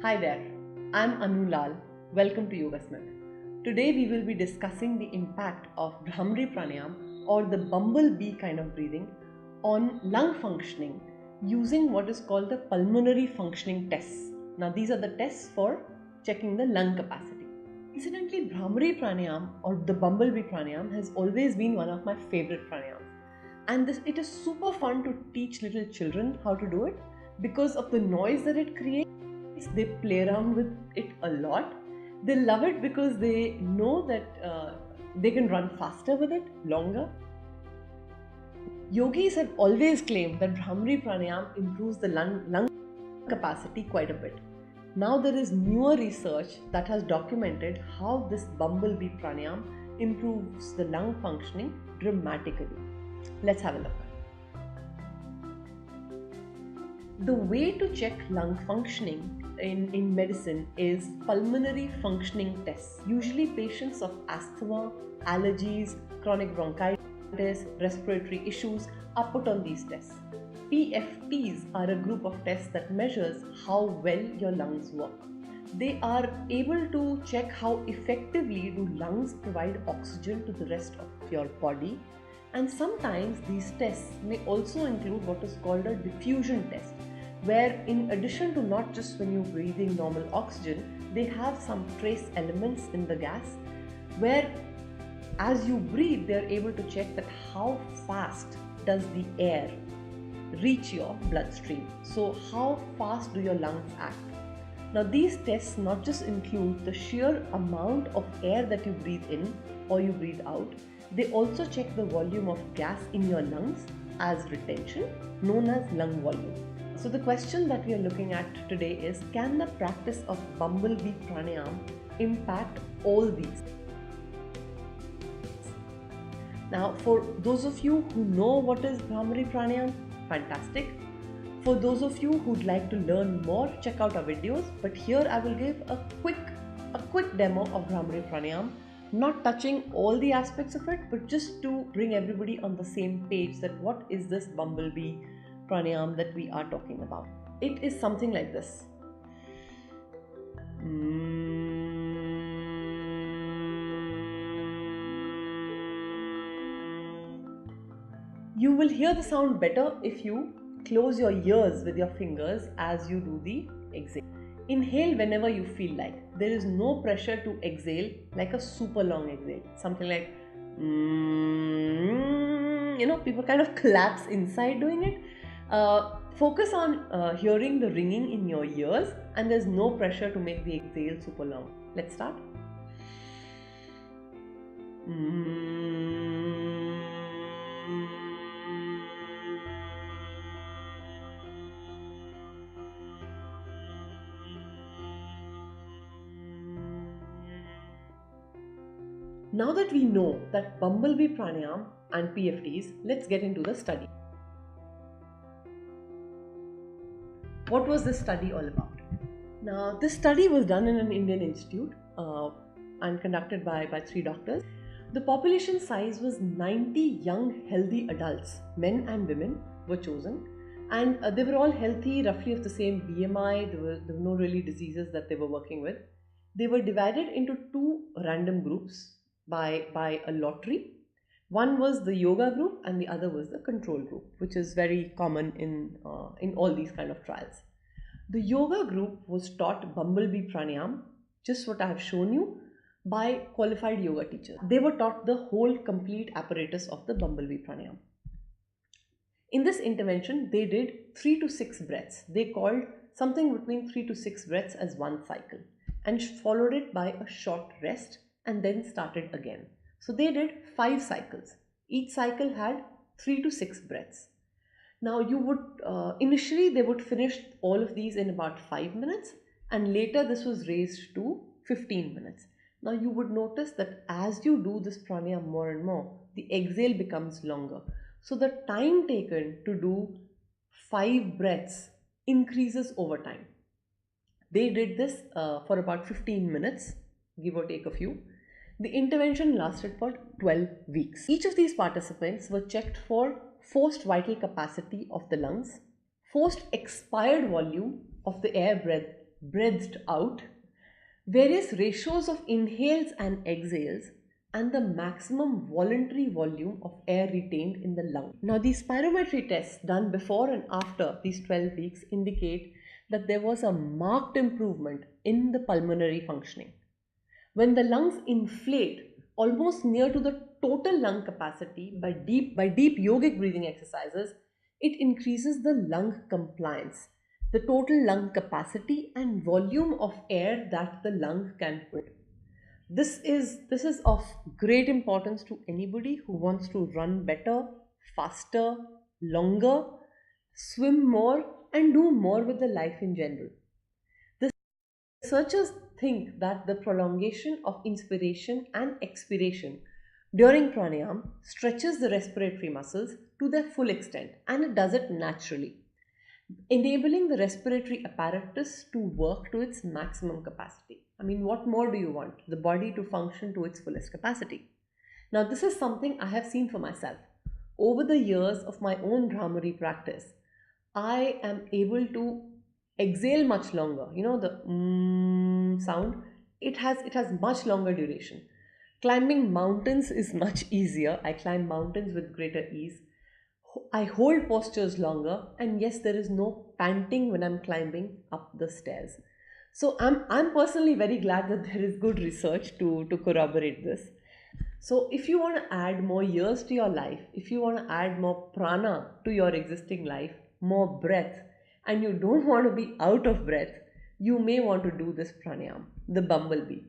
Hi there, I'm Anu Lal. Welcome to Yoga Smith. Today we will be discussing the impact of Bhramari Pranayama or the Bumble Bee kind of breathing on lung functioning using what is called the pulmonary functioning tests. Now these are the tests for checking the lung capacity. Incidentally, Bhramari Pranayama or the Bumble Bee Pranayama has always been one of my favorite pranayams. And it is super fun to teach little children how to do it because of the noise that it creates. They play around with it a lot. They love it because they know that they can run faster with it, longer. Yogis have always claimed that Bhramari Pranayama improves the lung capacity quite a bit. Now there is newer research that has documented how this Bumble Bee Pranayama improves the lung functioning dramatically. Let's have a look. The way to check lung functioning in medicine is pulmonary functioning tests. Usually patients of asthma, allergies, chronic bronchitis, respiratory issues are put on these tests. PFTs are a group of tests that measures how well your lungs work. They are able to check how effectively do lungs provide oxygen to the rest of your body. And sometimes these tests may also include what is called a diffusion test, where in addition to not just when you're breathing normal oxygen, they have some trace elements in the gas where as you breathe, they're able to check that how fast does the air reach your bloodstream. So how fast do your lungs act? Now these tests not just include the sheer amount of air that you breathe in or you breathe out, they also check the volume of gas in your lungs as retention, known as lung volume. So the question that we are looking at today is, can the practice of Bumble Bee Pranayama impact all these? Now for those of you who know what is Bhramari Pranayama, fantastic. For those of you who'd like to learn more, check out our videos. But here I will give a quick demo of Bhramari Pranayama, not touching all the aspects of it, but just to bring everybody on the same page that what is this Bumble Bee Pranayama that we are talking about. It is something like this. You will hear the sound better if you close your ears with your fingers as you do the exhale. Inhale whenever you feel like. There is no pressure to exhale like a super long exhale. Something like, people kind of collapse inside doing it. Focus on hearing the ringing in your ears, and there's no pressure to make the exhale super long. Let's start. Now that we know that Bumble Bee Pranayama and PFTs, let's get into the study. What was this study all about? Now, this study was done in an Indian institute and conducted by 3 doctors. The population size was 90 young, healthy adults, men and women were chosen, and they were all healthy, roughly of the same BMI. There were no really diseases that they were working with. They were divided into 2 random groups by a lottery. One was the yoga group and the other was the control group, which is very common in all these kind of trials. The yoga group was taught Bumble Bee Pranayama, just what I have shown you, by qualified yoga teachers. They were taught the whole complete apparatus of the Bumble Bee Pranayama. In this intervention, they did 3 to 6 breaths. They called something between 3 to 6 breaths as one cycle and followed it by a short rest and then started again. So they did 5 cycles. Each cycle had 3 to 6 breaths. Now you would, initially they would finish all of these in about 5 minutes, and later this was raised to 15 minutes. Now you would notice that as you do this pranayama more and more, the exhale becomes longer. So the time taken to do 5 breaths increases over time. They did this for about 15 minutes, give or take a few. The intervention lasted for 12 weeks. Each of these participants were checked for forced vital capacity of the lungs, forced expired volume of the air breathed out, various ratios of inhales and exhales, and the maximum voluntary volume of air retained in the lung. Now, these spirometry tests done before and after these 12 weeks indicate that there was a marked improvement in the pulmonary functioning. When the lungs inflate almost near to the total lung capacity by deep yogic breathing exercises, it increases the lung compliance, the total lung capacity and volume of air that the lung can hold. This is of great importance to anybody who wants to run better, faster, longer, swim more, and do more with the life in general. The researchers think that the prolongation of inspiration and expiration during pranayama stretches the respiratory muscles to their full extent, and it does it naturally, enabling the respiratory apparatus to work to its maximum capacity. I mean, what more do you want? The body to function to its fullest capacity. Now, this is something I have seen for myself. Over the years of my own Brahmari practice, I am able to exhale much longer. You know the sound. It has much longer duration. Climbing mountains is much easier. I climb mountains with greater ease. I hold postures longer, and yes, there is no panting when I'm climbing up the stairs. So I'm personally very glad that there is good research to corroborate this. So if you want to add more years to your life, if you want to add more prana to your existing life, more breath, and you don't want to be out of breath, you may want to do this pranayama, the bumblebee.